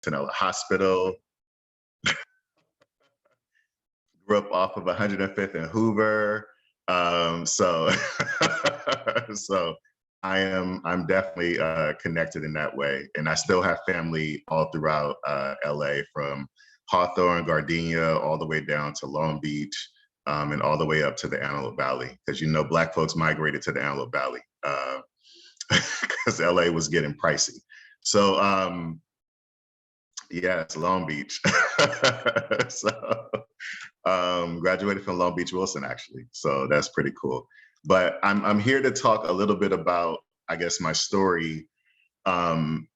in a hospital, grew up off of 105th and Hoover. So, so I'm definitely connected in that way. And I still have family all throughout LA, from Hawthorne, Gardenia, all the way down to Long Beach, and all the way up to the Antelope Valley. Because, you know, Black folks migrated to the Antelope Valley because LA was getting pricey. So yeah, it's Long Beach. So graduated from Long Beach Wilson, actually. So that's pretty cool. But I'm here to talk a little bit about, I guess, my story. And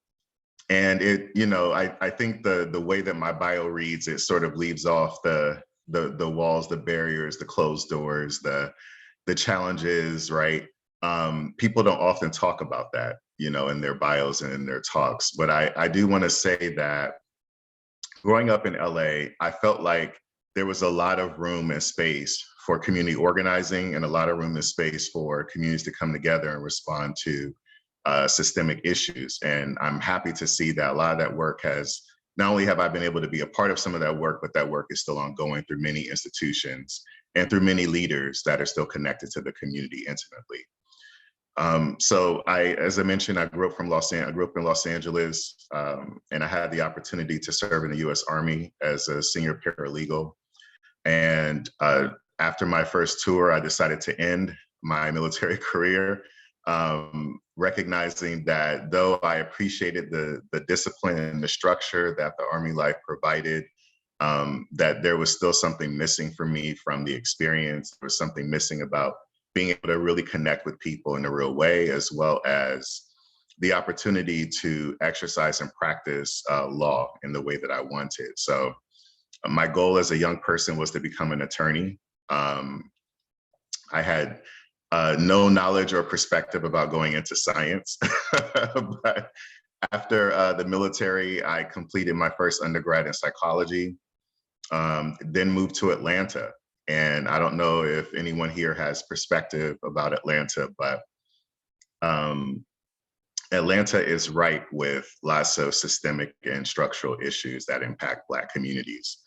it, you know, I think the way that my bio reads, it sort of leaves off the walls, the barriers, the closed doors, the challenges, right? People don't often talk about that, you know, in their bios and in their talks. But I do want to say that growing up in LA, I felt like there was a lot of room and space for community organizing, and a lot of room and space for communities to come together and respond to systemic issues. And I'm happy to see that a lot of that work has, not only have I been able to be a part of some of that work, but that work is still ongoing through many institutions and through many leaders that are still connected to the community intimately. So as I mentioned, I grew up in Los Angeles, and I had the opportunity to serve in the U.S. Army as a senior paralegal. And after my first tour, I decided to end my military career, recognizing that though I appreciated the discipline and the structure that the Army life provided, that there was still something missing for me from the experience. There was something missing about being able to really connect with people in a real way, as well as the opportunity to exercise and practice law in the way that I wanted. So my goal as a young person was to become an attorney. I had no knowledge or perspective about going into science, but after the military, I completed my first undergrad in psychology, then moved to Atlanta. And I don't know if anyone here has perspective about Atlanta, but Atlanta is ripe with lots of systemic and structural issues that impact Black communities.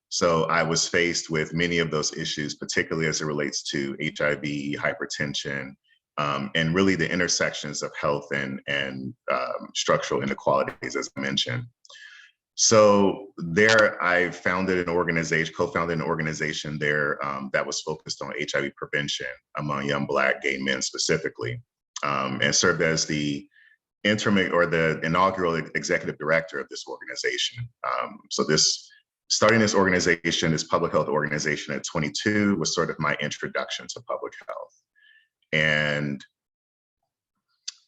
So I was faced with many of those issues, particularly as it relates to HIV, hypertension, and really the intersections of health and structural inequalities, as I mentioned. So there I co-founded an organization there that was focused on HIV prevention among young Black gay men specifically, and served as the inaugural executive director of this organization. Starting this organization, this public health organization at 22 was sort of my introduction to public health. And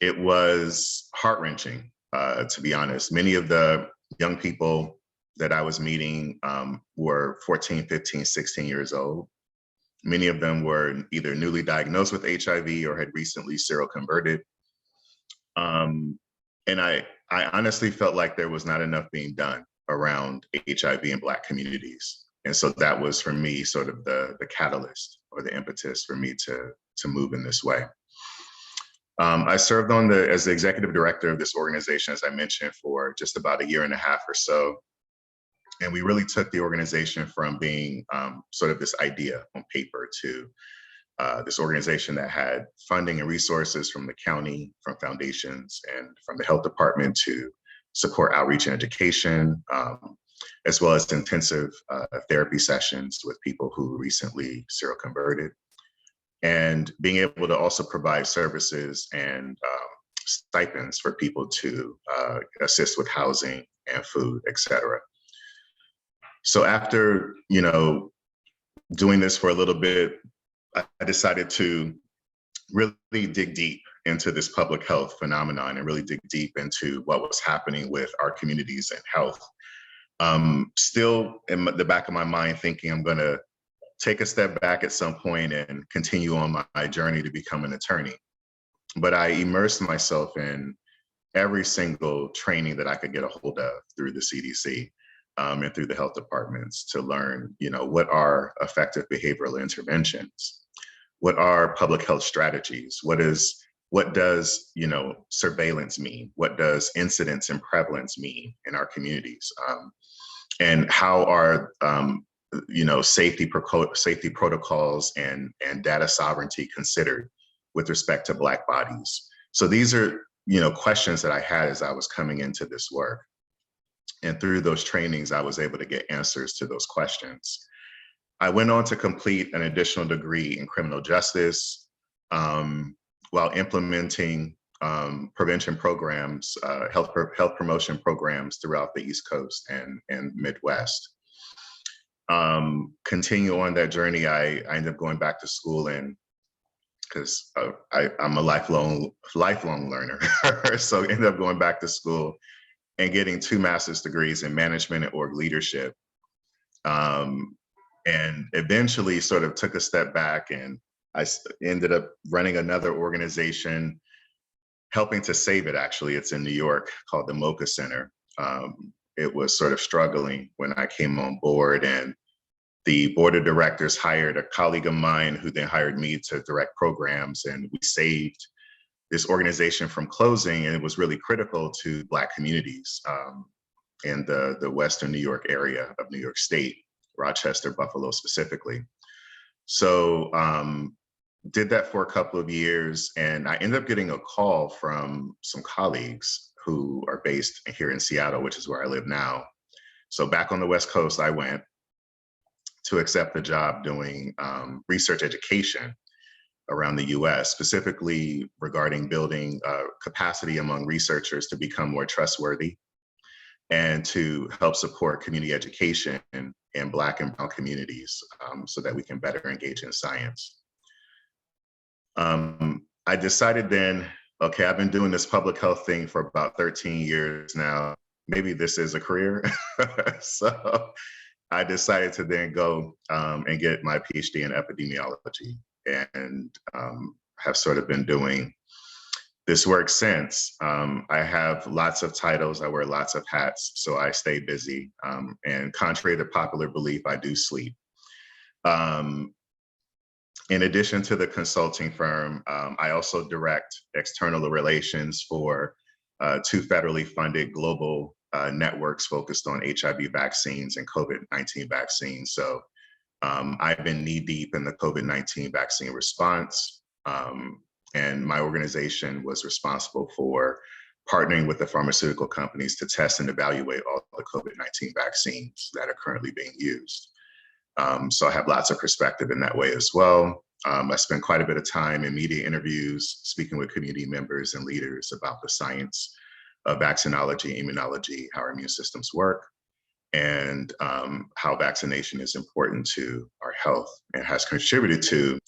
it was heart-wrenching, to be honest. Many of the young people that I was meeting were 14, 15, 16 years old. Many of them were either newly diagnosed with HIV or had recently seroconverted. And I honestly felt like there was not enough being done around HIV in Black communities. And so that was, for me, sort of the catalyst or the impetus for me to move in this way. I served as the executive director of this organization, as I mentioned, for just about a year and a half or so. And we really took the organization from being sort of this idea on paper to this organization that had funding and resources from the county, from foundations, and from the health department to support outreach and education, as well as intensive therapy sessions with people who recently seroconverted, and being able to also provide services and stipends for people to assist with housing and food, et cetera. So after, doing this for a little bit, I decided to really dig deep into this public health phenomenon and really dig deep into what was happening with our communities and health. Still in the back of my mind thinking I'm gonna take a step back at some point and continue on my journey to become an attorney. But I immersed myself in every single training that I could get a hold of through the CDC and through the health departments to learn, what are effective behavioral interventions? What are public health strategies? What what does, surveillance mean? What does incidence and prevalence mean in our communities? And how are, safety protocols and data sovereignty considered with respect to Black bodies? So these are, questions that I had as I was coming into this work. And through those trainings, I was able to get answers to those questions. I went on to complete an additional degree in criminal justice while implementing prevention programs, health promotion programs throughout the East Coast and Midwest. Continue on that journey, I ended up going back to school, and because I'm a lifelong learner, so ended up going back to school and getting 2 master's degrees in management and org leadership. And eventually sort of took a step back, and I ended up running another organization, helping to save it, actually. It's in New York, called the Mocha Center. It was sort of struggling when I came on board, and the board of directors hired a colleague of mine who then hired me to direct programs, and we saved this organization from closing. And it was really critical to Black communities in the Western New York area of New York State, Rochester, Buffalo specifically. So did that for a couple of years, and I ended up getting a call from some colleagues who are based here in Seattle, which is where I live now. So back on the West Coast, I went to accept a job doing research education around the US, specifically regarding building capacity among researchers to become more trustworthy and to help support community education in Black and Brown communities so that we can better engage in science. I decided then, okay, I've been doing this public health thing for about 13 years now. Maybe this is a career. So I decided to then go and get my PhD in epidemiology, and have sort of been doing this work since. I have lots of titles, I wear lots of hats, so I stay busy. And contrary to popular belief, I do sleep. In addition to the consulting firm, I also direct external relations for 2 federally funded global networks focused on HIV vaccines and COVID-19 vaccines. So I've been knee deep in the COVID-19 vaccine response, and my organization was responsible for partnering with the pharmaceutical companies to test and evaluate all the COVID-19 vaccines that are currently being used. So I have lots of perspective in that way as well. I spend quite a bit of time in media interviews, speaking with community members and leaders about the science of vaccinology, immunology, how our immune systems work, and how vaccination is important to our health and has contributed to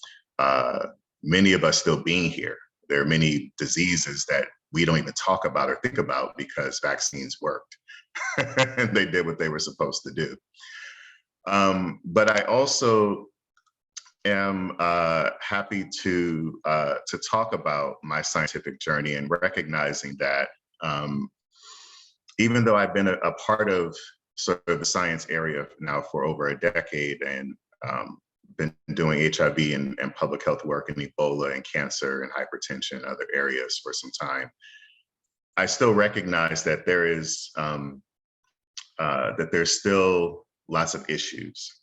many of us still being here. There are many diseases that we don't even talk about or think about because vaccines worked and they did what they were supposed to do. But I also am happy to talk about my scientific journey and recognizing that even though I've been a part of sort of the science area now for over a decade and been doing HIV and public health work in Ebola and cancer and hypertension and other areas for some time, I still recognize that there's still lots of issues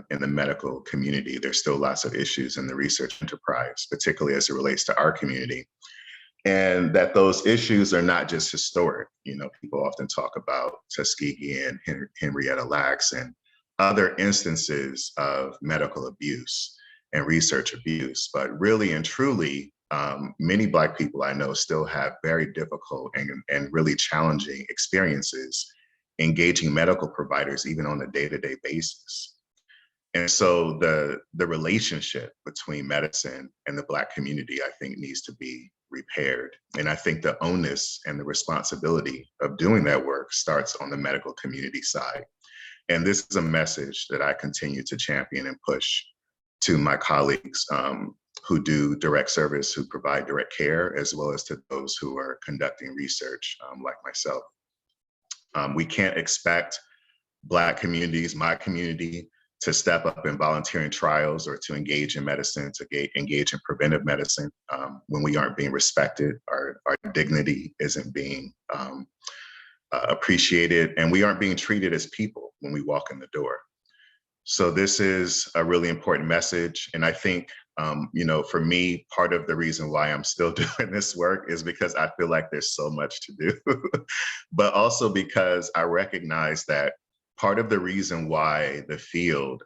in the medical community. There's still lots of issues in the research enterprise, particularly as it relates to our community. And that those issues are not just historic. People often talk about Tuskegee and Henrietta Lacks and other instances of medical abuse and research abuse, but really and truly, many Black people I know still have very difficult and really challenging experiences engaging medical providers, even on a day-to-day basis. And so the relationship between medicine and the Black community, I think, needs to be repaired. And I think the onus and the responsibility of doing that work starts on the medical community side. And this is a message that I continue to champion and push to my colleagues who do direct service, who provide direct care, as well as to those who are conducting research like myself. We can't expect Black communities, my community, to step up in volunteering trials or to engage in medicine, to engage in preventive medicine when we aren't being respected, our dignity isn't being appreciated, and we aren't being treated as people when we walk in the door. So this is a really important message. And I think, you know, for me, part of the reason why I'm still doing this work is because I feel like there's so much to do, but also because I recognize that part of the reason why the field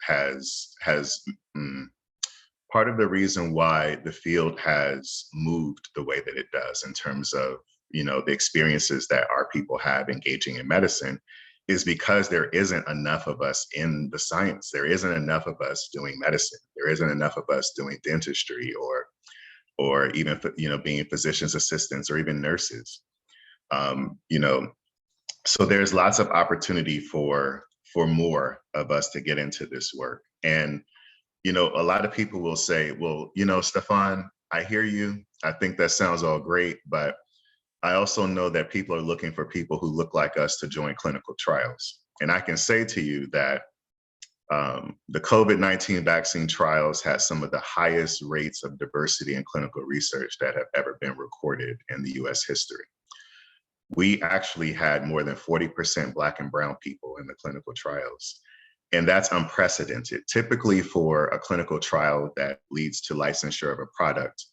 part of the reason why the field has moved the way that it does in terms of, you know, the experiences that our people have engaging in medicine is because there isn't enough of us in the science. There isn't enough of us doing medicine. There isn't enough of us doing dentistry or even, you know, being physician's assistants or even nurses. You know, so there's lots of opportunity for more of us to get into this work. And, you know, a lot of people will say, well, you know, Stephaun, I hear you. I think that sounds all great, but I also know that people are looking for people who look like us to join clinical trials. And I can say to you that the COVID-19 vaccine trials had some of the highest rates of diversity in clinical research that have ever been recorded in the US history. We actually had more than 40% Black and Brown people in the clinical trials. And that's unprecedented. Typically for a clinical trial that leads to licensure of a product,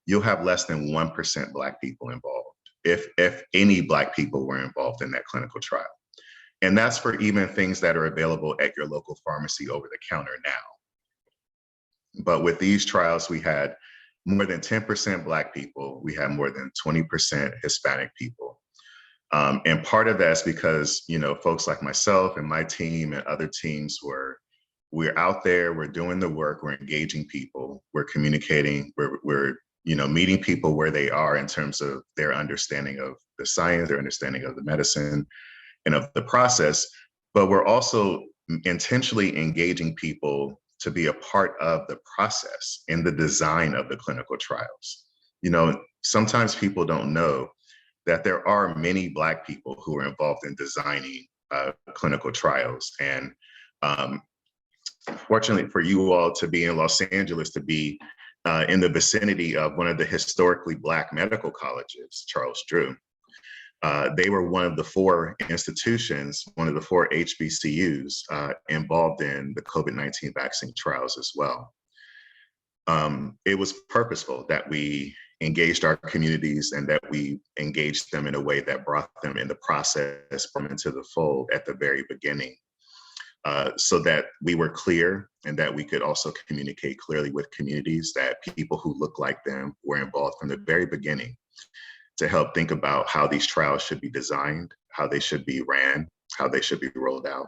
you'll have less than 1% Black people involved, if any Black people were involved in that clinical trial. And that's for even things that are available at your local pharmacy over the counter now. But with these trials, we had more than 10% Black people. We had more than 20% Hispanic people. And part of that's because, you know, folks like myself and my team and other teams we're out there, we're doing the work, we're engaging people, we're communicating, we're you know, meeting people where they are in terms of their understanding of the science, their understanding of the medicine and of the process, but we're also intentionally engaging people to be a part of the process in the design of the clinical trials. You know, sometimes people don't know that there are many Black people who are involved in designing clinical trials. And fortunately for you all to be in Los Angeles, to be in the vicinity of one of the historically Black medical colleges, Charles Drew. They were one of the 4 institutions, one of the 4 HBCUs involved in the COVID-19 vaccine trials as well. It was purposeful that we engaged our communities and that we engaged them in a way that brought them in the process from into the fold at the very beginning. So that we were clear and that we could also communicate clearly with communities that people who look like them were involved from the very beginning to help think about how these trials should be designed, how they should be ran, how they should be rolled out.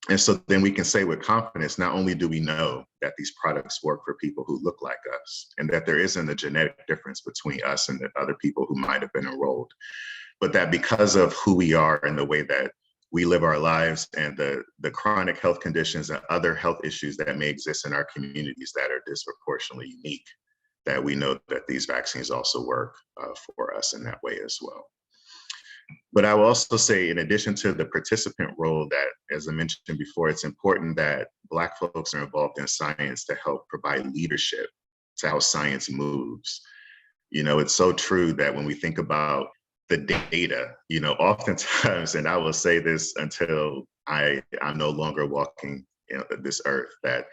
And so then we can say with confidence, not only do we know that these products work for people who look like us and that there isn't a genetic difference between us and the other people who might have been enrolled, but that because of who we are and the way that we live our lives and the chronic health conditions and other health issues that may exist in our communities that are disproportionately unique, that we know that these vaccines also work for us in that way as well. But I will also say, in addition to the participant role that, as I mentioned before, it's important that Black folks are involved in science to help provide leadership to how science moves. You know, it's so true that when we think about the data, you know, oftentimes, and I will say this until I'm no longer walking, you know, this earth, that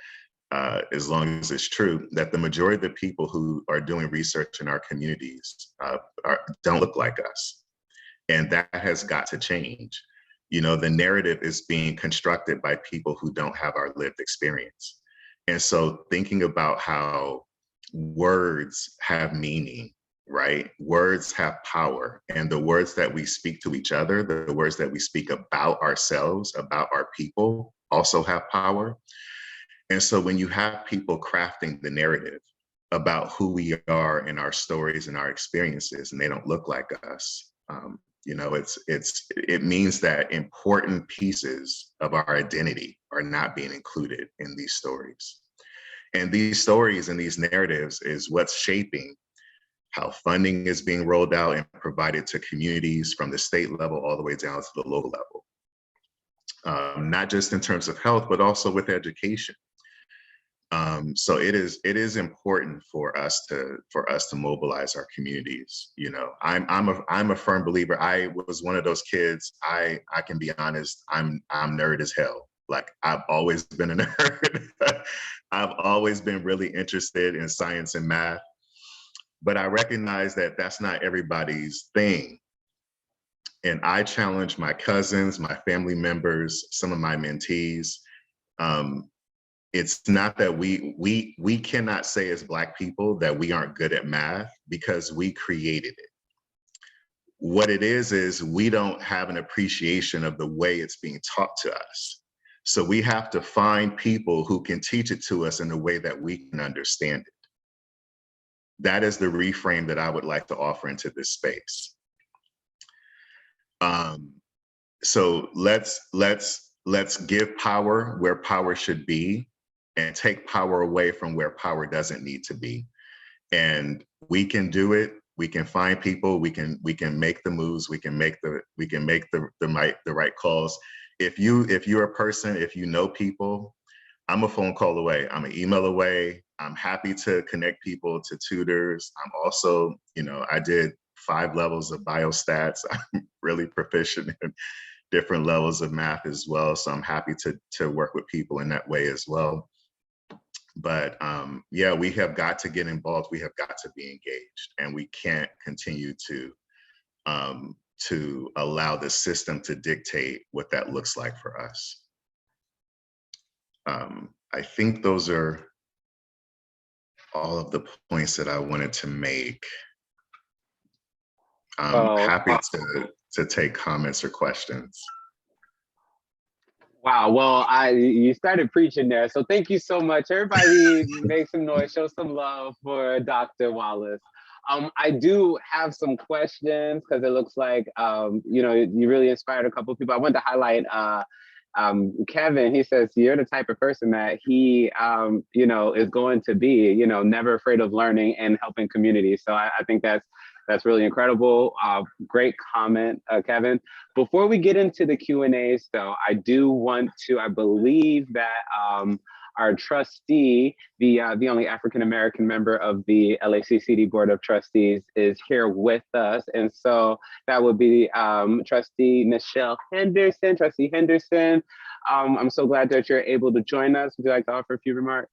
as long as it's true, that the majority of the people who are doing research in our communities don't look like us. And that has got to change. You know, the narrative is being constructed by people who don't have our lived experience. And so thinking about how words have meaning, right? Words have power, and the words that we speak to each other, the words that we speak about ourselves, about our people, also have power. And so when you have people crafting the narrative about who we are in our stories and our experiences, and they don't look like us, you know, it means that important pieces of our identity are not being included in these stories. And these stories and these narratives is what's shaping how funding is being rolled out and provided to communities from the state level all the way down to the local not just in terms of health, but also with education. So it is important for us to mobilize our communities. You know, I'm a firm believer. I was one of those kids. I can be honest. I'm nerd as hell. Like, I've always been a nerd. I've always been really interested in science and math, but I recognize that that's not everybody's thing. And I challenge my cousins, my family members, some of my mentees. It's not that we cannot say as Black people that we aren't good at math, because we created it. What it is we don't have an appreciation of the way it's being taught to us. So we have to find people who can teach it to us in a way that we can understand it. That is the reframe that I would like to offer into this space. So let's give power where power should be, and take power away from where power doesn't need to be. And we can do it. We can find people. We can make the moves. We can make the right calls. If you're a person, if you know people, I'm a phone call away. I'm an email away. I'm happy to connect people to tutors. I'm also, you know, I did 5 levels of biostats. I'm really proficient in different levels of math as well. So I'm happy to work with people in that way as well. But yeah, we have got to get involved. We have got to be engaged, and we can't continue to allow the system to dictate what that looks like for us. I think those are all of the points that I wanted to make. I'm happy to take comments or questions. Wow, well, you started preaching there, so thank you so much. Everybody make some noise, show some love for Dr. Wallace. I do have some questions, because it looks like, you know, you really inspired a couple of people. I wanted to highlight Kevin. He says, you're the type of person that he, you know, is going to be, you know, never afraid of learning and helping communities. So I think that's really incredible. Great comment, Kevin. Before we get into the Q&As, though, I do want to, I believe that our trustee, the only African-American member of the LACCD Board of Trustees, is here with us. And so that would be Trustee Michelle Henderson. Trustee Henderson, I'm so glad that you're able to join us. Would you like to offer a few remarks?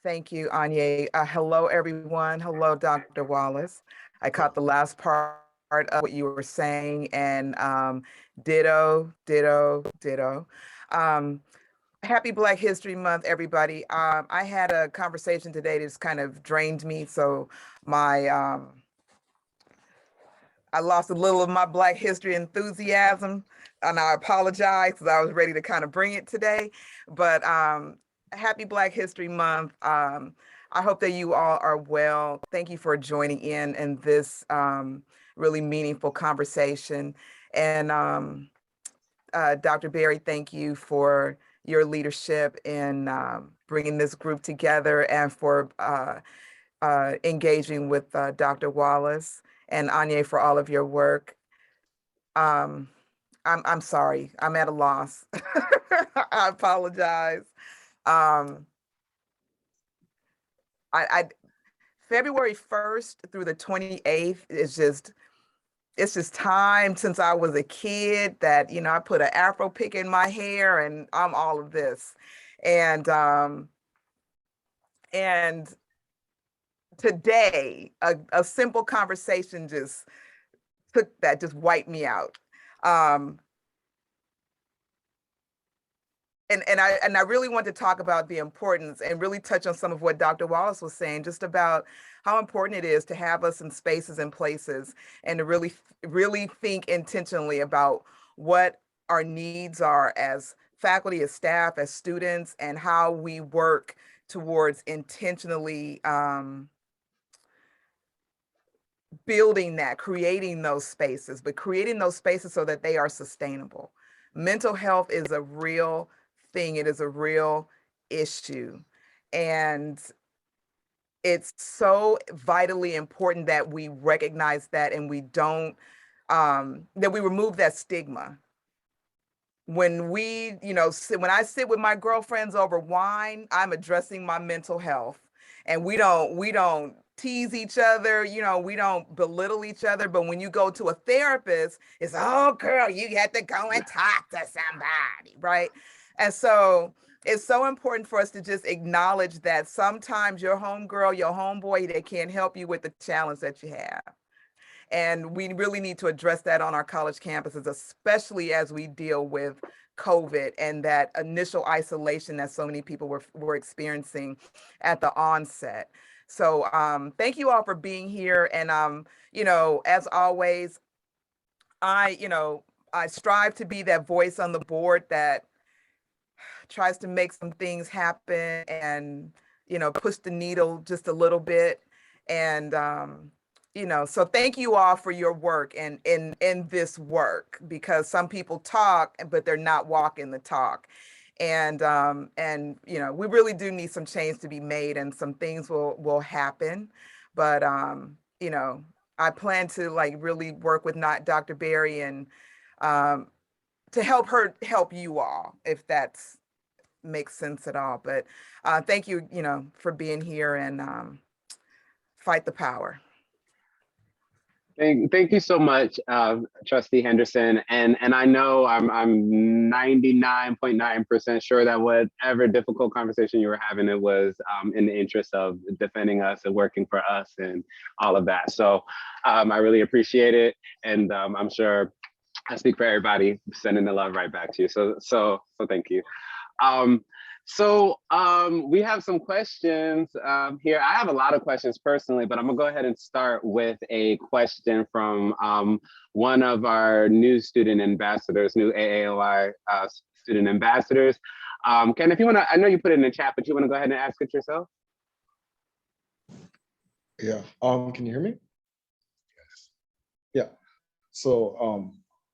Thank you, Anya. Hello, everyone. Hello, Dr. Wallace. I caught the last part of what you were saying, and ditto. Happy Black History Month, everybody. I had a conversation today that's kind of drained me, so my I lost a little of my Black history enthusiasm, and I apologize, because I was ready to kind of bring it today. But happy Black History Month. I hope that you all are well. Thank you for joining in this really meaningful conversation. And Dr. Berry, thank you for your leadership in bringing this group together, and for engaging with Dr. Wallace, and Anya for all of your work. I'm sorry, I'm at a loss. I apologize. February 1st through the 28th is it's just time since I was a kid that, you know, I put an Afro pick in my hair, and I'm all of this. And today, a simple conversation just wiped me out. And I really want to talk about the importance, and really touch on some of what Dr. Wallace was saying, just about how important it is to have us in spaces and places, and to really think intentionally about what our needs are as faculty, as staff, as students, and how we work towards intentionally building that, creating those spaces, but creating those spaces so that they are sustainable. Mental health is a real thing. It is a real issue. And it's so vitally important that we recognize that, and we don't that we remove that stigma. When we, when I sit with my girlfriends over wine, I'm addressing my mental health, and we don't tease each other, we don't belittle each other. But when you go to a therapist, it's, oh girl, you have to go and talk to somebody, right? And so it's so important for us to just acknowledge that sometimes your homegirl, your homeboy, they can't help you with the challenge that you have. And we really need to address that on our college campuses, especially as we deal with COVID and that initial isolation that so many people were experiencing at the onset. So thank you all for being here. And, as always, I strive to be that voice on the board that tries to make some things happen and, push the needle just a little bit. And, so thank you all for your work and in this work, because some people talk, but they're not walking the talk. And we really do need some change to be made, and some things will happen. But I plan to really work with not Dr. Berry and to help you all, if that's makes sense at all. But thank you, for being here, and fight the power. Thank you so much, Trustee Henderson. And I know I'm 99.9% sure that whatever difficult conversation you were having, it was in the interest of defending us and working for us and all of that. So I really appreciate it. And I'm sure I speak for everybody sending the love right back to you. So thank you. We have some questions here. I have a lot of questions personally, but I'm gonna go ahead and start with a question from one of our new student ambassadors, new AAOI student ambassadors. Ken, if you wanna, I know you put it in the chat, but you wanna go ahead and ask it yourself? Yeah, can you hear me? Yes. Yeah, so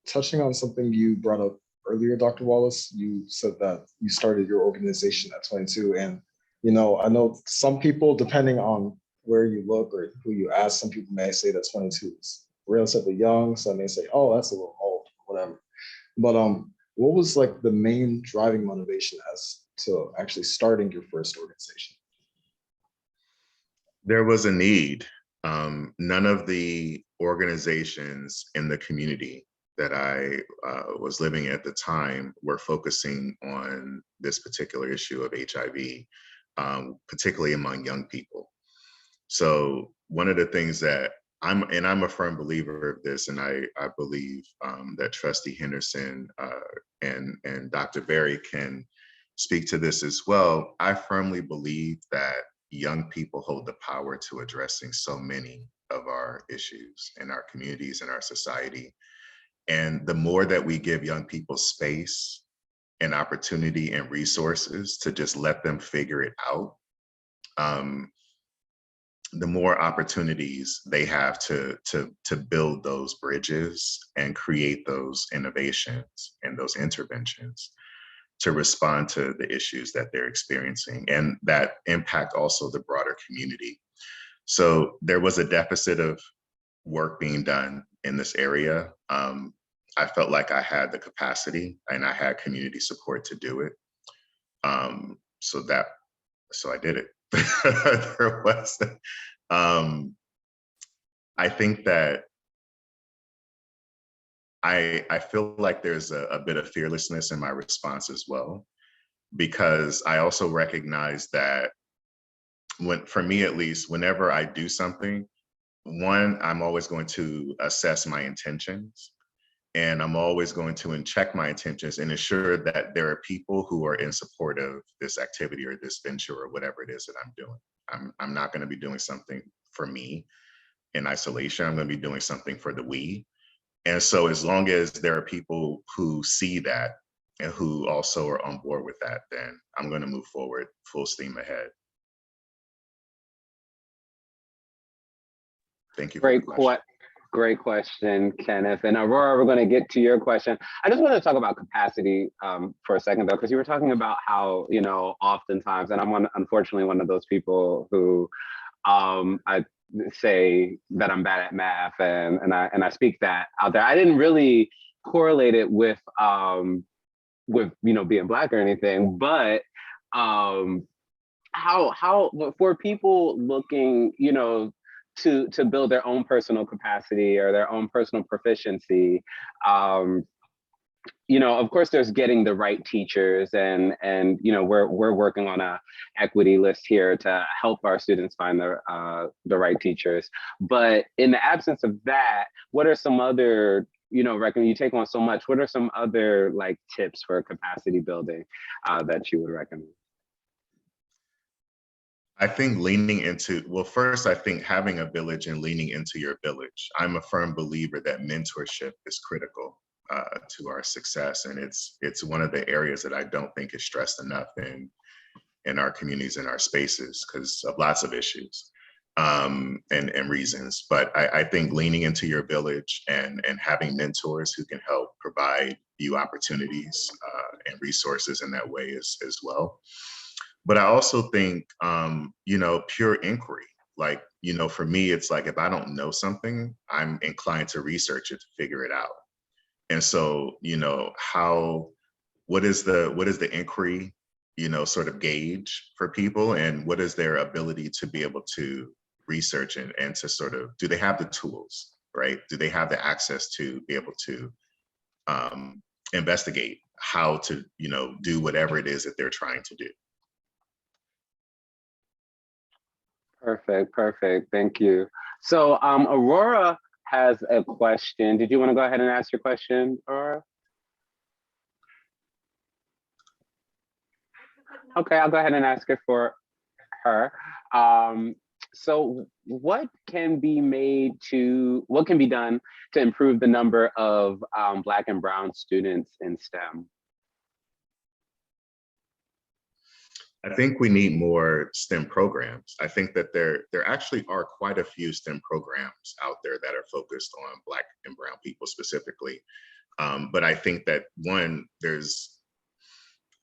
touching on something you brought up earlier, Dr. Wallace, you said that you started your organization at 22. And, I know some people, depending on where you look or who you ask, some people may say that 22 is relatively young. Some may say, oh, that's a little old, whatever. But what was the main driving motivation as to actually starting your first organization? There was a need. None of the organizations in the community that I was living at the time were focusing on this particular issue of HIV, particularly among young people. So one of the things that I'm a firm believer of this, and I believe that Trustee Henderson and Dr. Berry can speak to this as well. I firmly believe that young people hold the power to addressing so many of our issues in our communities and our society. And the more that we give young people space and opportunity and resources to just let them figure it out, the more opportunities they have to build those bridges and create those innovations and those interventions to respond to the issues that they're experiencing, and that impact also the broader community. So there was a deficit of work being done in this area. I felt like I had the capacity and I had community support to do it. So I did it. There was, I think that I feel like there's a bit of fearlessness in my response as well, because I also recognize that for me at least, whenever I do something, one, I'm always going to assess my intentions. And I'm always going to check my intentions and ensure that there are people who are in support of this activity or this venture or whatever it is that I'm doing. I'm not going to be doing something for me in isolation. I'm going to be doing something for the we. And so as long as there are people who see that and who also are on board with that, then I'm going to move forward full steam ahead. Thank you. Great question, Kenneth. And Aurora, we're going to get to your question. I just want to talk about capacity for a second, though, because you were talking about how, oftentimes, and I'm unfortunately one of those people who I say that I'm bad at math, and I speak that out there. I didn't really correlate it with being Black or anything, but how for people looking, to build their own personal capacity or their own personal proficiency, of course there's getting the right teachers, and we're working on a equity list here to help our students find the right teachers. But in the absence of that, what are some other, you take on so much, what are some other like tips for capacity building that you would recommend? I think leaning into, well, first, I think having a village and leaning into your village. I'm a firm believer that mentorship is critical to our success. And it's one of the areas that I don't think is stressed enough in our communities, in our spaces, because of lots of issues and reasons. But I think leaning into your village and having mentors who can help provide you opportunities and resources in that way is as well. But I also think, pure inquiry, like, for me, it's like, if I don't know something, I'm inclined to research it to figure it out. And so, what is the inquiry, sort of gauge for people, and what is their ability to be able to research and to sort of, do they have the tools, right? Do they have the access to be able to investigate how to, do whatever it is that they're trying to do? Perfect. Thank you. So Aurora has a question. Did you want to go ahead and ask your question, Aurora? Okay, I'll go ahead and ask it for her. So what can be done to improve the number of Black and Brown students in STEM? I think we need more STEM programs. I think that there actually are quite a few STEM programs out there that are focused on Black and Brown people specifically. But I think that one, there's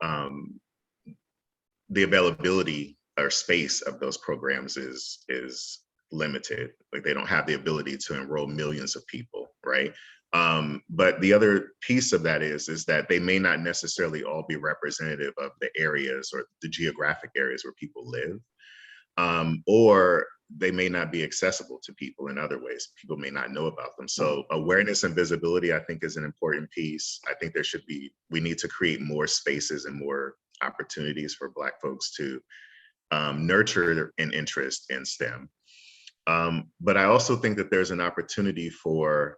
the availability or space of those programs is limited. Like, they don't have the ability to enroll millions of people, right? But the other piece of that is that they may not necessarily all be representative of the areas or the geographic areas where people live, or they may not be accessible to people in other ways. People may not know about them. So awareness and visibility, I think, is an important piece. I think we need to create more spaces and more opportunities for Black folks to nurture an interest in STEM. But I also think that there's an opportunity for,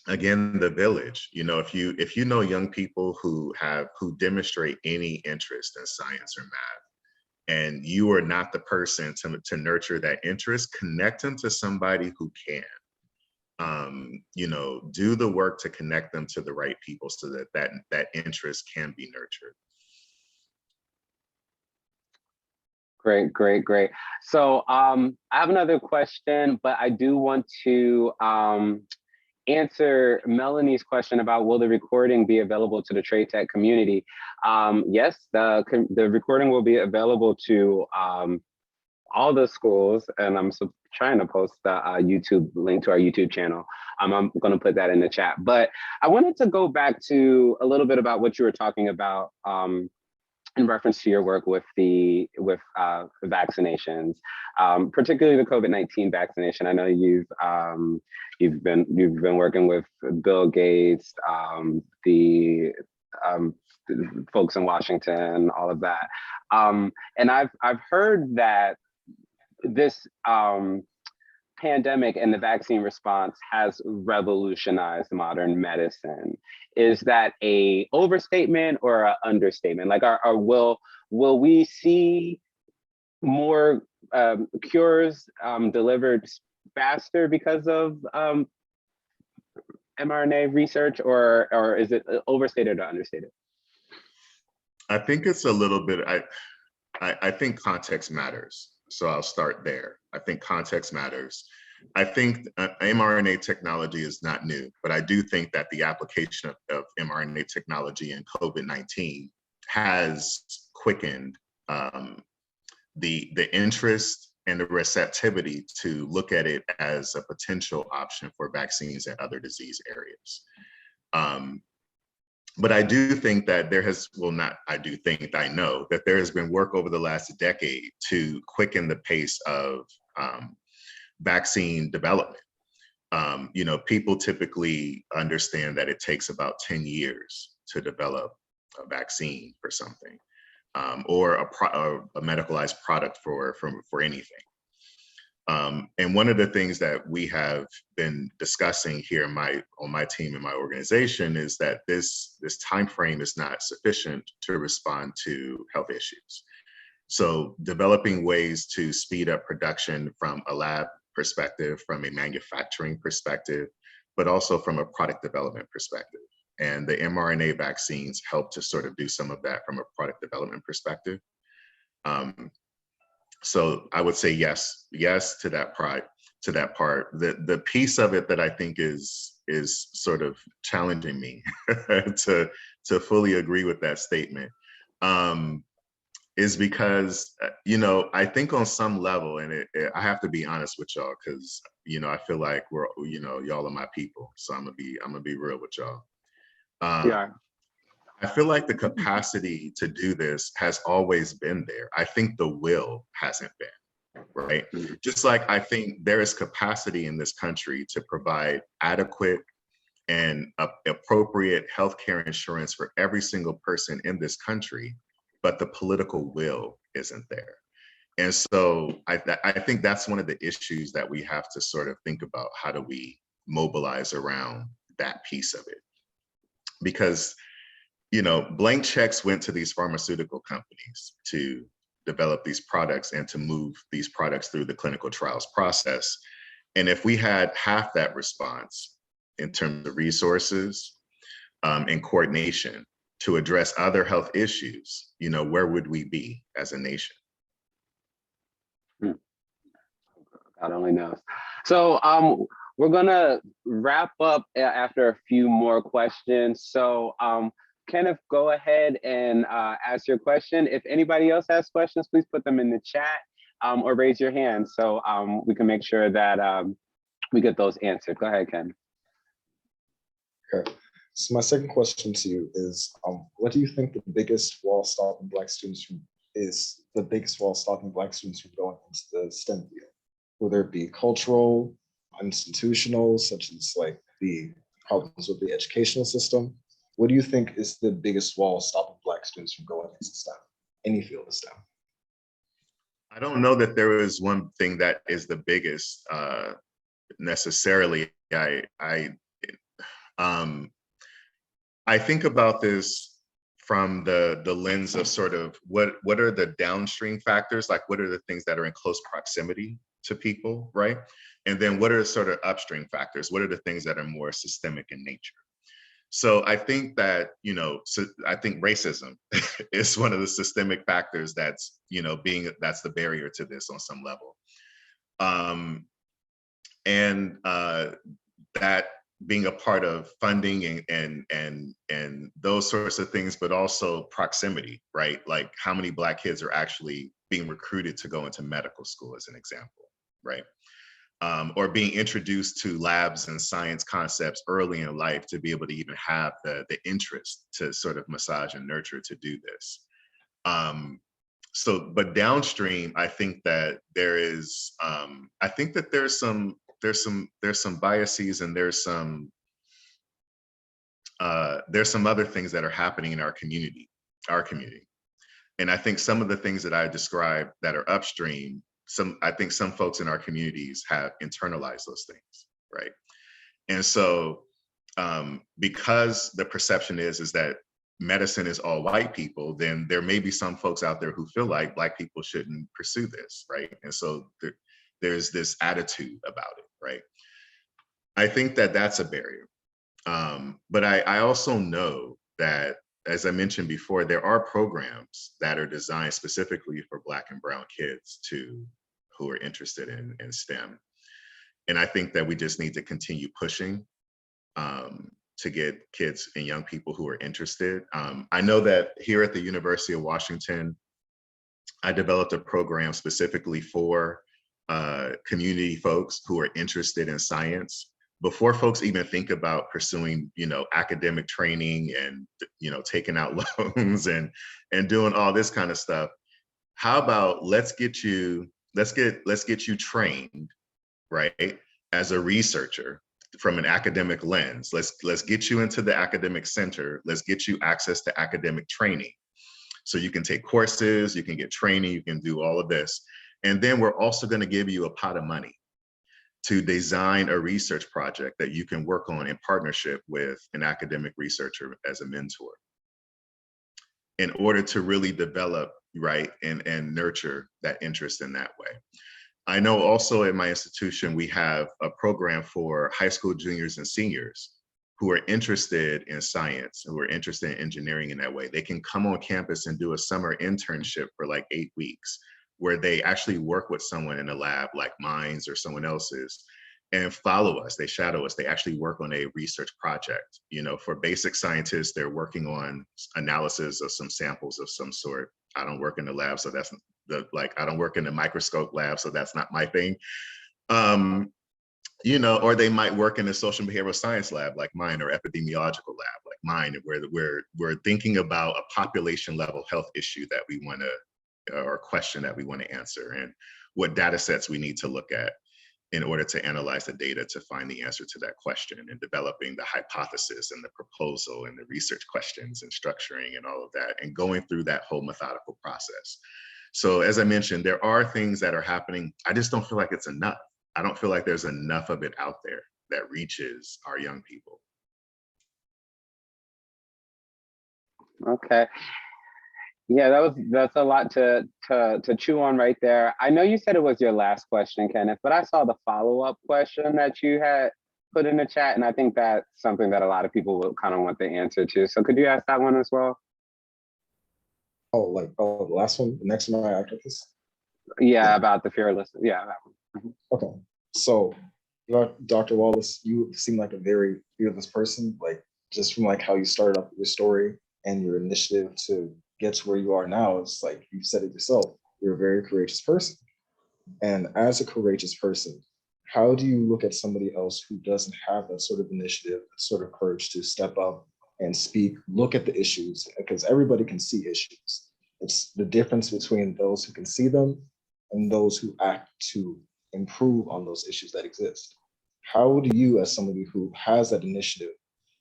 again, the village. If you know young people who demonstrate any interest in science or math, and you are not the person to nurture that interest, connect them to somebody who can. Do the work to connect them to the right people so that interest can be nurtured. Great. So I have another question, but I do want to answer Melanie's question about, will the recording be available to the trade tech community? Yes, the recording will be available to all the schools, and I'm trying to post the YouTube link to our YouTube channel. I'm going to put that in the chat. But I wanted to go back to a little bit about what you were talking about in reference to your work with vaccinations, particularly the COVID-19 vaccination. I know you've been working with Bill Gates, the folks in Washington, all of that, and I've heard that this pandemic and the vaccine response has revolutionized modern medicine. Is that a overstatement or an understatement? Like, will we see more cures delivered faster because of mRNA research, or is it overstated or understated? I think it's a little bit. I think context matters. So I'll start there. I think context matters. I think mRNA technology is not new, but I do think that the application of mRNA technology in COVID-19 has quickened the interest and the receptivity to look at it as a potential option for vaccines in other disease areas. But I do think that there has, well, not I do think, I know that there has been work over the last decade to quicken the pace of vaccine development. You know, people typically understand that it takes about 10 years to develop a vaccine for something, or a medicalized product for anything. And one of the things that we have been discussing here on my team and my organization is that this time frame is not sufficient to respond to health issues. So developing ways to speed up production from a lab perspective, from a manufacturing perspective, but also from a product development perspective. And the mRNA vaccines help to sort of do some of that from a product development perspective. So I would say yes to that part. The piece of it that I think is sort of challenging me to fully agree with that statement is because, you know, I think on some level, and I have to be honest with y'all, because, you know, I feel like y'all are my people, so I'm gonna be real with y'all. Yeah. I feel like the capacity to do this has always been there. I think the will hasn't been, right? Just like I think there is capacity in this country to provide adequate and appropriate healthcare insurance for every single person in this country, but the political will isn't there. And so I think that's one of the issues that we have to sort of think about. How do we mobilize around that piece of it? Because, you know, blank checks went to these pharmaceutical companies to develop these products and to move these products through the clinical trials process. And if we had half that response in terms of resources and coordination to address other health issues, you know, where would we be as a nation? God only knows. So we're gonna wrap up after a few more questions. So Kenneth, go ahead and ask your question. If anybody else has questions, please put them in the chat or raise your hand so we can make sure that we get those answered. Go ahead, Ken. Okay. So my second question to you is, what do you think the biggest wall stopping Black students from going into the STEM field? Whether it be cultural, institutional, such as like the problems with the educational system. What do you think is the biggest wall stopping Black students from going into STEM, any field of STEM? I don't know that there is one thing that is the biggest necessarily. I think about this from the lens of sort of what are the downstream factors, like what are the things that are in close proximity to people, right? And then what are sort of upstream factors? What are the things that are more systemic in nature? So I think that, you know, I think racism is one of the systemic factors that's, you know, that's the barrier to this on some level. That being a part of funding and those sorts of things, but also proximity, right? Like how many Black kids are actually being recruited to go into medical school as an example, right? Or being introduced to labs and science concepts early in life to be able to even have the interest to sort of massage and nurture to do this. But downstream, I think that there is, I think that there's some biases and there's some other things that are happening in our community. And I think some of the things that I described that are upstream, I think some folks in our communities have internalized those things, right? And so because the perception is that medicine is all white people, then there may be some folks out there who feel like Black people shouldn't pursue this, right? And so there's this attitude about it, right? I think that that's a barrier. But I also know that, as I mentioned before, there are programs that are designed specifically for Black and brown kids who are interested in STEM. And I think that we just need to continue pushing to get kids and young people who are interested. I know that here at the University of Washington, I developed a program specifically for community folks who are interested in science, before folks even think about pursuing, academic training and, taking out loans and doing all this kind of stuff. How about let's get you trained, right, as a researcher from an academic lens. Let's get you into the academic center. Let's get you access to academic training. So you can take courses, you can get training, you can do all of this. And then we're also going to give you a pot of money to design a research project that you can work on in partnership with an academic researcher as a mentor, in order to really develop, right, and nurture that interest in that way. I know also at my institution, we have a program for high school juniors and seniors who are interested in science, who are interested in engineering in that way. They can come on campus and do a summer internship for like 8 weeks, where they actually work with someone in a lab like mine's or someone else's, and follow us, they shadow us, they actually work on a research project. For basic scientists, they're working on analysis of some samples of some sort. I don't work in the lab, so that's I don't work in the microscope lab, so that's not my thing. Or they might work in a social and behavioral science lab like mine, or epidemiological lab like mine, where we're thinking about a population level health issue that we want to, or question that we want to answer, and what data sets we need to look at in order to analyze the data to find the answer to that question, and developing the hypothesis and the proposal and the research questions and structuring and all of that, and going through that whole methodical process. So as I mentioned, there are things that are happening. I just don't feel like it's enough. I don't feel like there's enough of it out there that reaches our young people. Okay. Yeah, that's a lot to chew on right there. I know you said it was your last question, Kenneth, but I saw the follow-up question that you had put in the chat, and I think that's something that a lot of people will kind of want the answer to. So could you ask that one as well? The last one, the next one after this? Yeah, about the fearless. Yeah, that one. Okay. So, Dr. Wallace, you seem like a very fearless person, just from how you started up your story and your initiative to get to where you are now. It's like you said it yourself, you're a very courageous person. And as a courageous person, how do you look at somebody else who doesn't have that sort of initiative, that sort of courage to step up and speak, look at the issues? Because everybody can see issues. It's the difference between those who can see them and those who act to improve on those issues that exist. How do you, as somebody who has that initiative,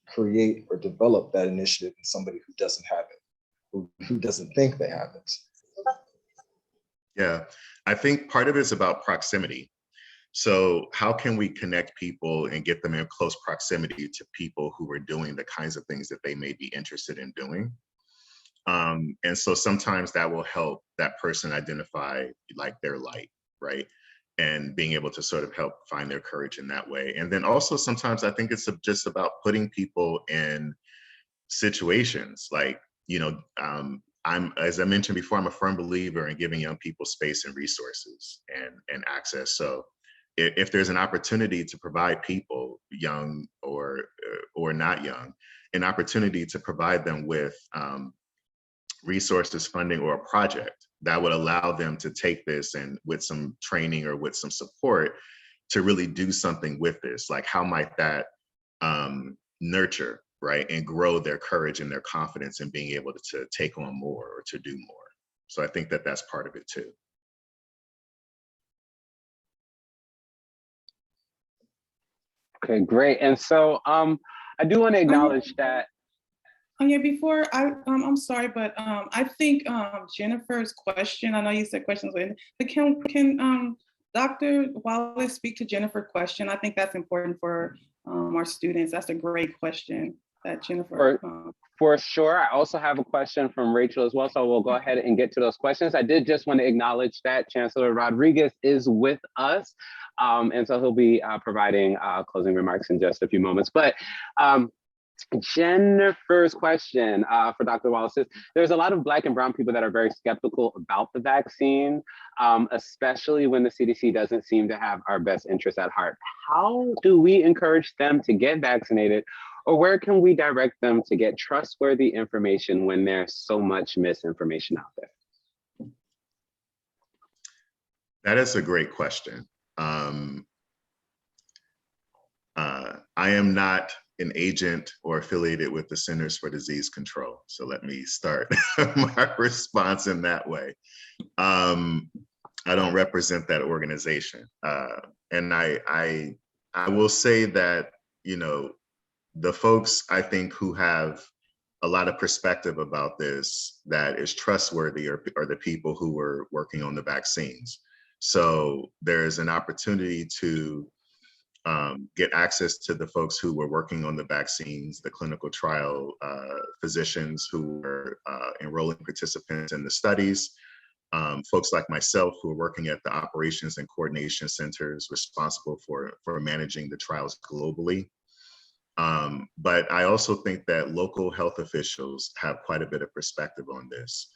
create or develop that initiative in somebody who doesn't have it, who doesn't think they have it? Yeah, I think part of it is about proximity. So how can we connect people and get them in close proximity to people who are doing the kinds of things that they may be interested in doing? And so sometimes that will help that person identify their light, right? And being able to sort of help find their courage in that way. And then also sometimes I think it's just about putting people in situations as I mentioned before, I'm a firm believer in giving young people space and resources and access. So if there's an opportunity to provide people, young or not young, an opportunity to provide them with resources, funding, or a project that would allow them to take this and with some training or with some support to really do something with this, how might that nurture, right, and grow their courage and their confidence in being able to take on more or to do more. So I think that that's part of it too. Okay, great. And so I do want to acknowledge that. Yeah, before I'm sorry, but I think Jennifer's question, I know you said questions, but can Dr. Wallace speak to Jennifer's question? I think that's important for our students. That's a great question that Jennifer. For sure. I also have a question from Rachel as well, so we'll go ahead and get to those questions. I did just want to acknowledge that Chancellor Rodriguez is with us, and so he'll be providing closing remarks in just a few moments. But Jennifer's question for Dr. Wallace is, there's a lot of Black and brown people that are very skeptical about the vaccine, especially when the CDC doesn't seem to have our best interests at heart. How do we encourage them to get vaccinated, or where can we direct them to get trustworthy information when there's so much misinformation out there? That is a great question. I am not an agent or affiliated with the Centers for Disease Control. So let me start my response in that way. I don't represent that organization. And I will say that, you know, the folks I think who have a lot of perspective about this that is trustworthy are the people who were working on the vaccines. So there's an opportunity to get access to the folks who were working on the vaccines, the clinical trial physicians who were enrolling participants in the studies, folks like myself who are working at the operations and coordination centers responsible for managing the trials globally. But I also think that local health officials have quite a bit of perspective on this.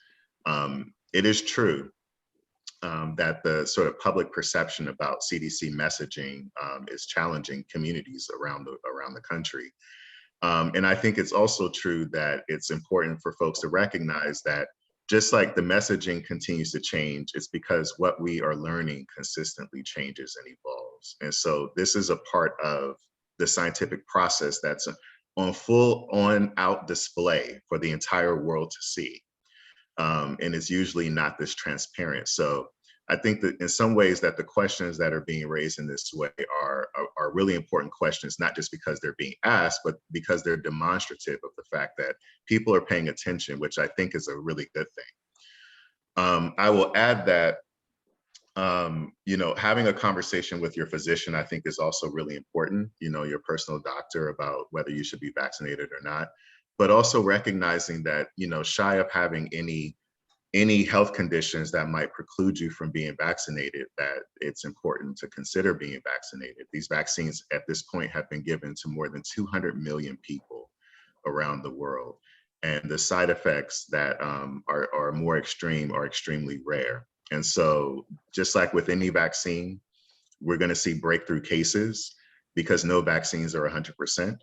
It is true that the sort of public perception about CDC messaging is challenging communities around the country. And I think it's also true that it's important for folks to recognize that just like the messaging continues to change, it's because what we are learning consistently changes and evolves. And so this is a part of the scientific process that's on full on-out display for the entire world to see. And it's usually not this transparent. So I think that in some ways that the questions that are being raised in this way are really important questions, not just because they're being asked, but because they're demonstrative of the fact that people are paying attention, which I think is a really good thing. I will add that, you know, having a conversation with your physician, I think is also really important, you know, your personal doctor about whether you should be vaccinated or not, but also recognizing that, you know, shy of having any health conditions that might preclude you from being vaccinated, that it's important to consider being vaccinated. These vaccines at this point have been given to more than 200 million people around the world. And the side effects that are more extreme are extremely rare. And so just like with any vaccine, we're gonna see breakthrough cases because no vaccines are 100%.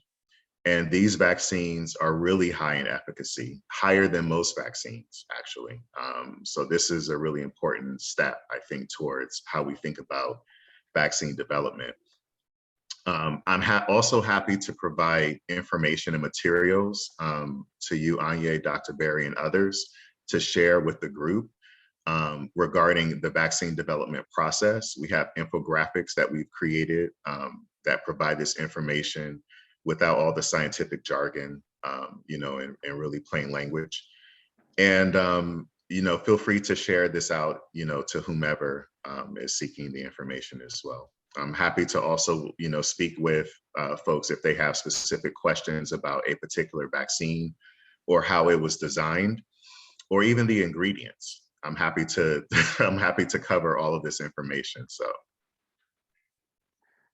And these vaccines are really high in efficacy, higher than most vaccines, actually. So this is a really important step, I think, towards how we think about vaccine development. I'm also happy to provide information and materials to you, Anya, Dr. Berry, and others to share with the group regarding the vaccine development process. We have infographics that we've created that provide this information without all the scientific jargon, you know, and really plain language. And, you know, feel free to share this out, you know, to whomever is seeking the information as well. I'm happy to also, you know, speak with folks if they have specific questions about a particular vaccine or how it was designed, or even the ingredients. I'm happy to cover all of this information. So.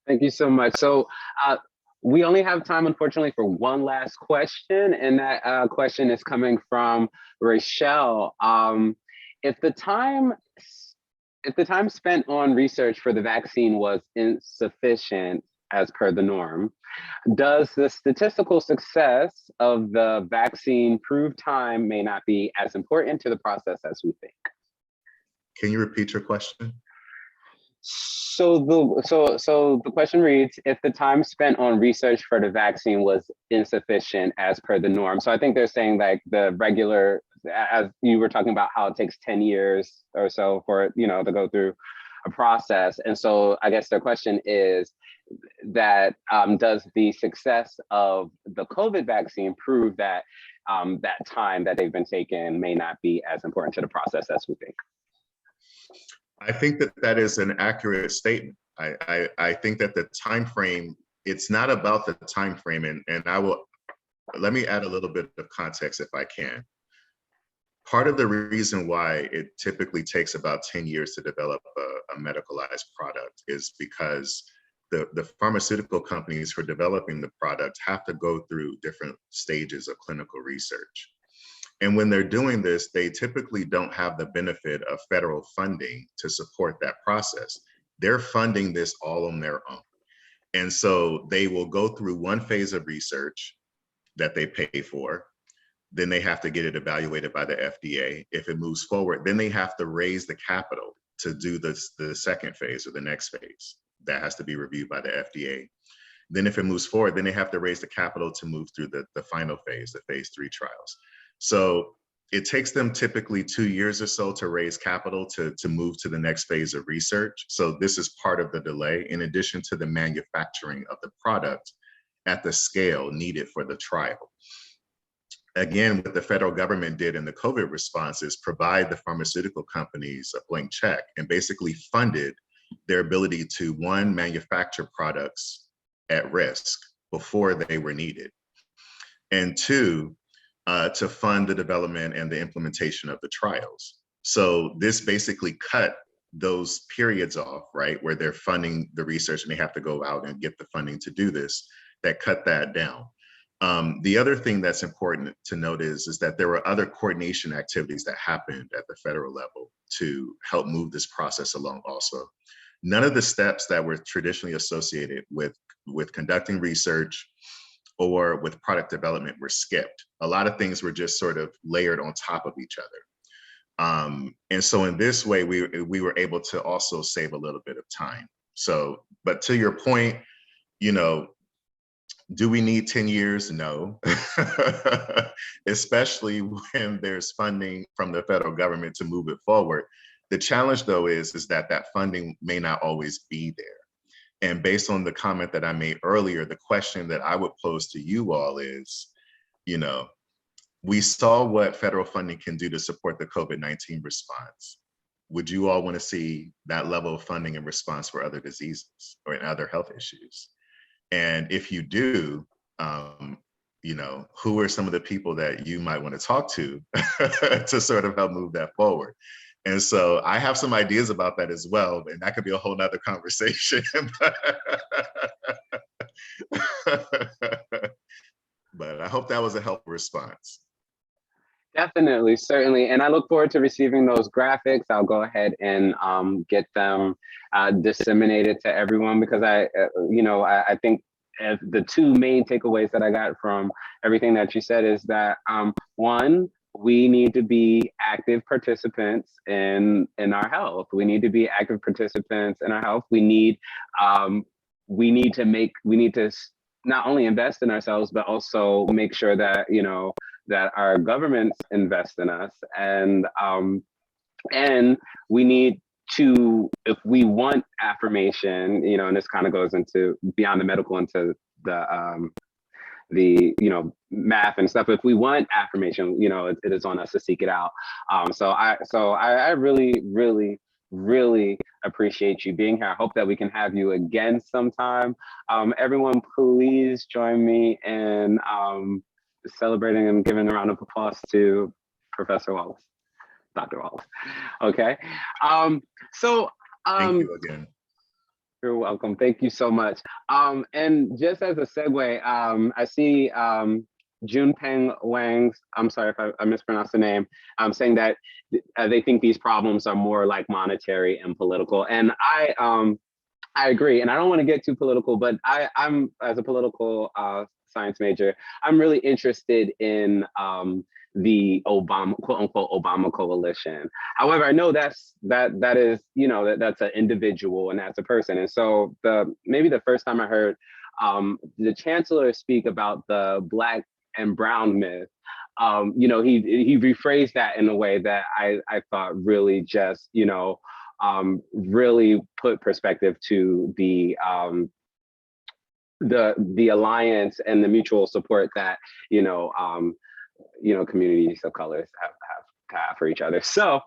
Thank you so much. So we only have time, unfortunately, for one last question, and that question is coming from Rachelle. If the time spent on research for the vaccine was insufficient as per the norm, does the statistical success of the vaccine prove time may not be as important to the process as we think? Can you repeat your question? So the question reads, if the time spent on research for the vaccine was insufficient as per the norm. So I think they're saying like the regular, as you were talking about how it takes 10 years or so for it, you know, to go through a process. And so I guess their question is that does the success of the COVID vaccine prove that that time that they've been taking may not be as important to the process as we think? I think that that is an accurate statement. I think that the time frame, it's not about the time frame, and let me add a little bit of context if I can. Part of the reason why it typically takes about 10 years to develop a medicalized product is because the pharmaceutical companies who are developing the product have to go through different stages of clinical research. And when they're doing this, they typically don't have the benefit of federal funding to support that process. They're funding this all on their own. And so they will go through one phase of research that they pay for. Then they have to get it evaluated by the FDA. If it moves forward, then they have to raise the capital to do the second phase or the next phase. That has to be reviewed by the FDA. Then if it moves forward, then they have to raise the capital to move through the final phase, the phase 3 trials. So it takes them typically 2 years or so to raise capital to move to the next phase of research. So this is part of the delay, in addition to the manufacturing of the product at the scale needed for the trial. Again, what the federal government did in the COVID response is provide the pharmaceutical companies a blank check and basically funded their ability to, one, manufacture products at risk before they were needed, and two, to fund the development and the implementation of the trials. So this basically cut those periods off, right, where they're funding the research and they have to go out and get the funding to do this, that cut that down. The other thing that's important to note is that there were other coordination activities that happened at the federal level to help move this process along also. None of the steps that were traditionally associated with conducting research or with product development were skipped. A lot of things were just sort of layered on top of each other. And so in this way, we were able to also save a little bit of time. So, but to your point, you know, do we need 10 years? No, especially when there's funding from the federal government to move it forward. The challenge though is that that funding may not always be there. And based on the comment that I made earlier, the question that I would pose to you all is, you know, we saw what federal funding can do to support the COVID-19 response. Would you all want to see that level of funding and response for other diseases or in other health issues? And if you do, you know, who are some of the people that you might want to talk to to sort of help move that forward? And so I have some ideas about that as well, and that could be a whole nother conversation. But I hope that was a helpful response. Definitely, certainly. And I look forward to receiving those graphics. I'll go ahead and get them disseminated to everyone, because I think the two main takeaways that I got from everything that you said is that one, we need to be active participants in our health. We need to be active participants in our health. We need to not only invest in ourselves, but also make sure that, you know, that our governments invest in us. And we need to, if we want affirmation, you know, and this kind of goes into beyond the medical, into the you know, math and stuff. If we want affirmation, you know, it is on us to seek it out. So I really, really, really appreciate you being here. I hope that we can have you again sometime. Everyone, please join me in celebrating and giving a round of applause to Professor Wallace, Dr. Wallace. Okay. Thank you again. You're welcome. Thank you so much. And just as a segue, I see Junpeng Wang's, I'm sorry if I mispronounced the name, saying that they think these problems are more like monetary and political. And I agree. And I don't want to get too political, but I'm, as a political science major, I'm really interested in the Obama, quote unquote, Obama coalition. However, I know that is, you know, that's an individual and that's a person. And so maybe the first time I heard the chancellor speak about the Black and brown myth, you know, he rephrased that in a way that I thought really just, you know, really put perspective to the alliance and the mutual support that, you know, communities of colors have for each other. So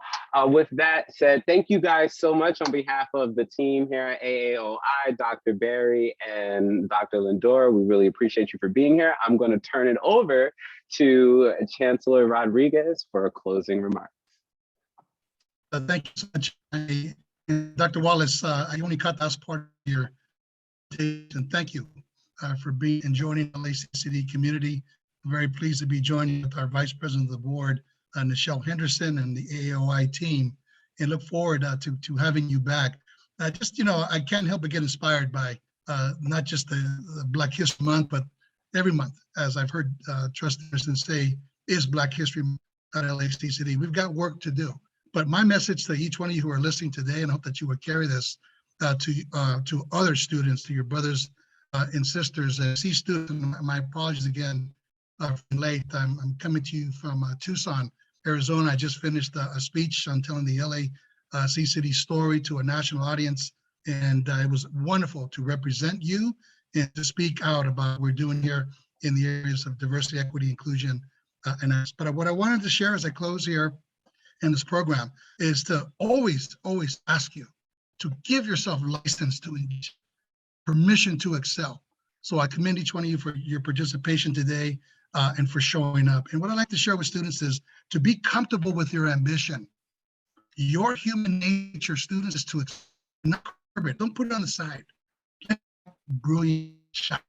with that said, thank you guys so much on behalf of the team here at AAOI, Dr. Berry and Dr. Lindor. We really appreciate you for being here. I'm going to turn it over to Chancellor Rodriguez for closing remarks. Thank you so much. Dr. Wallace, I only caught that part of your presentation. Thank you for being and joining the LACCD community. I'm very pleased to be joining with our Vice President of the Board, Nichelle Henderson, and the AAOI team, and look forward to having you back. Just, you know, I can't help but get inspired by not just the Black History Month, but every month, as I've heard Trustee Henderson say, is Black History Month at LACCD. We've got work to do, But my message to each one of you who are listening today, and I hope that you would carry this to other students, to your brothers and sisters. And see students, my apologies again for late. I'm coming to you from Tucson, Arizona. I just finished a speech on telling the LACCD story to a national audience. And it was wonderful to represent you and to speak out about what we're doing here in the areas of diversity, equity, inclusion, but what I wanted to share as I close here in this program is to always ask you to give yourself license to engage, permission to excel. So I commend each one of you for your participation today and for showing up. And what I like to share with students is to be comfortable with your ambition. Your human nature, students, is to not curb it. Don't put it on the side. Brilliant shot.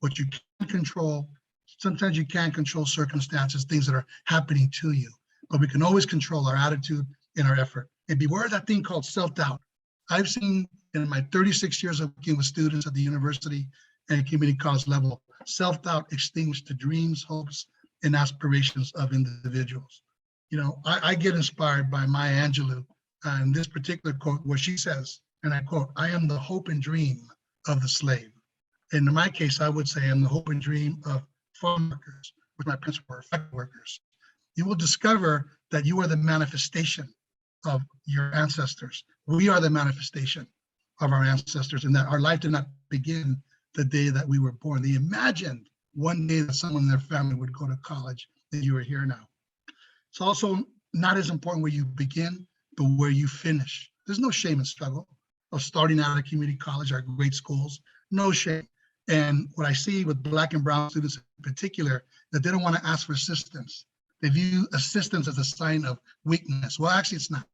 What you can control, sometimes you can't control circumstances, things that are happening to you, but we can always control our attitude and our effort. And beware of that thing called self-doubt. I've seen in my 36 years of working with students at the university and community college level, self-doubt extinguish the dreams, hopes, and aspirations of individuals. You know, I get inspired by Maya Angelou and this particular quote where she says, and I quote, "I am the hope and dream of the slave." And in my case, I would say I'm the hope and dream of farm workers, which my parents were factory workers. You will discover that you are the manifestation of your ancestors. We are the manifestation of our ancestors, and that our life did not begin the day that we were born. They imagined one day that someone in their family would go to college, and you are here now. It's also not as important where you begin, but where you finish. There's no shame in struggle of starting out at community college or great schools, no shame. And what I see with Black and brown students in particular, that they don't want to ask for assistance. They view assistance as a sign of weakness. Well, actually, it's not.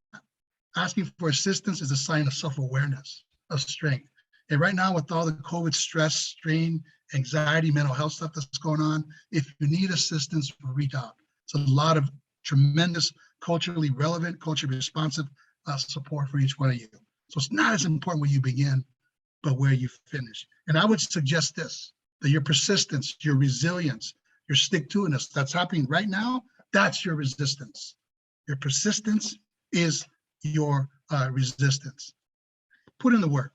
Asking for assistance is a sign of self-awareness, of strength. And right now, with all the COVID stress, strain, anxiety, mental health stuff that's going on, if you need assistance, reach out. It's a lot of tremendous, culturally relevant, culturally responsive support for each one of you. So it's not as important where you begin, but where you finish. And I would suggest this, that your persistence, your resilience, your stick-to-itiveness that's happening right now, that's your resistance. Your persistence is your resistance. Put in the work.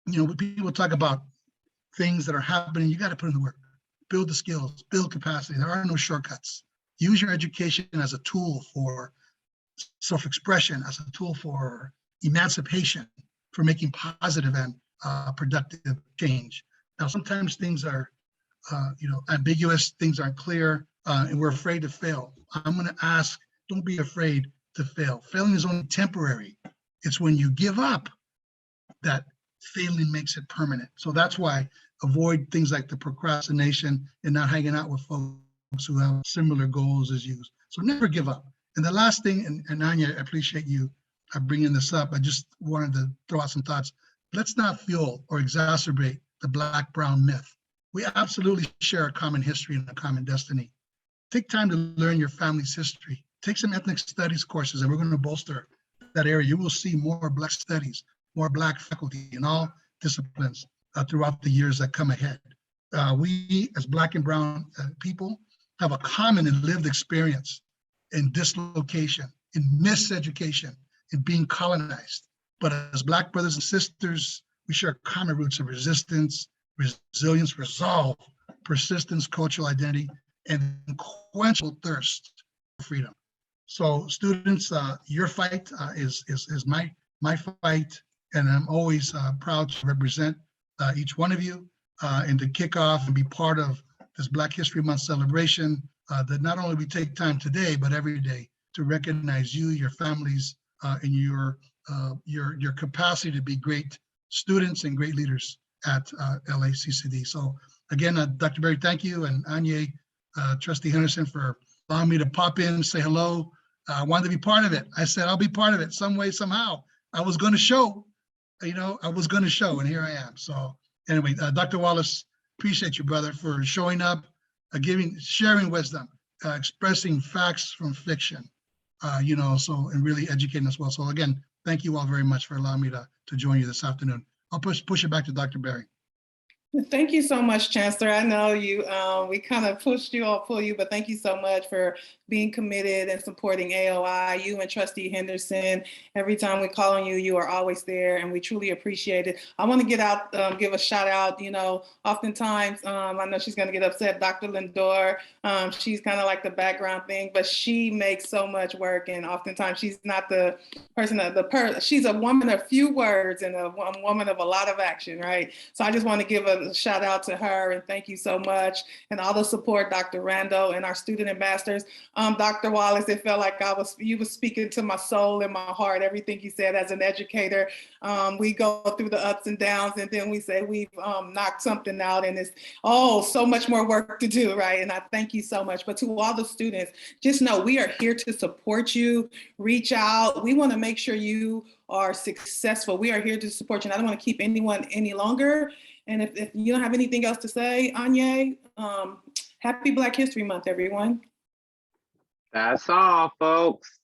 You know, when people talk about things that are happening, you got to put in the work. Build the skills, build capacity. There are no shortcuts. Use your education as a tool for self-expression, as a tool for emancipation, for making positive and productive change. Now, sometimes things are, ambiguous, things aren't clear, and we're afraid to fail. I'm going to ask, don't be afraid to fail. Failing is only temporary. It's when you give up that failing makes it permanent. So that's why avoid things like the procrastination and not hanging out with folks who have similar goals as you. So never give up. And the last thing, and Anya, I appreciate you bringing this up. I just wanted to throw out some thoughts. Let's not fuel or exacerbate the Black-brown myth. We absolutely share a common history and a common destiny. Take time to learn your family's history. Take some ethnic studies courses, and we're going to bolster that area. You will see more Black studies, more Black faculty in all disciplines throughout the years that come ahead. We, as Black and brown people, have a common and lived experience in dislocation, in miseducation, in being colonized. But as Black brothers and sisters, we share common roots of resistance, resilience, resolve, persistence, cultural identity, and unquenchable thirst for freedom. So students, your fight is my fight, and I'm always proud to represent each one of you and to kick off and be part of this Black History Month celebration that not only we take time today, but every day to recognize you, your families, and your capacity to be great students and great leaders at LACCD. So again, Dr. Berry, thank you, and Anya, Trustee Henderson, for allowing me to pop in, say hello. I wanted to be part of it. I said, I'll be part of it some way, somehow. I was going to show, and here I am. So anyway, Dr. Wallace, appreciate you, brother, for showing up, sharing wisdom, expressing facts from fiction, and really educating us well. So again, thank you all very much for allowing me to join you this afternoon. I'll push it back to Dr. Berry. Thank you so much, Chancellor. I know you, we kind of pushed you or pull you, but thank you so much for being committed and supporting AAOI. You and Trustee Henderson, every time we call on you, you are always there, and we truly appreciate it. I want to get out, give a shout out. You know, oftentimes, I know she's going to get upset, Dr. Lindor. She's kind of like the background thing, but she makes so much work, and oftentimes she's not the person, she's a woman of few words and a woman of a lot of action, right? So I just want to give a shout out to her and thank you so much, and all the support, Dr. Rando and our student ambassadors. Dr. Wallace, it felt like you were speaking to my soul and my heart, everything you said as an educator. We go through the ups and downs, and then we say we've knocked something out, and it's, so much more work to do, right? And I thank you so much. But to all the students, just know we are here to support you. Reach out. We want to make sure you are successful. We are here to support you, and I don't want to keep anyone any longer. And if you don't have anything else to say, Anya, happy Black History Month, everyone. That's all, folks.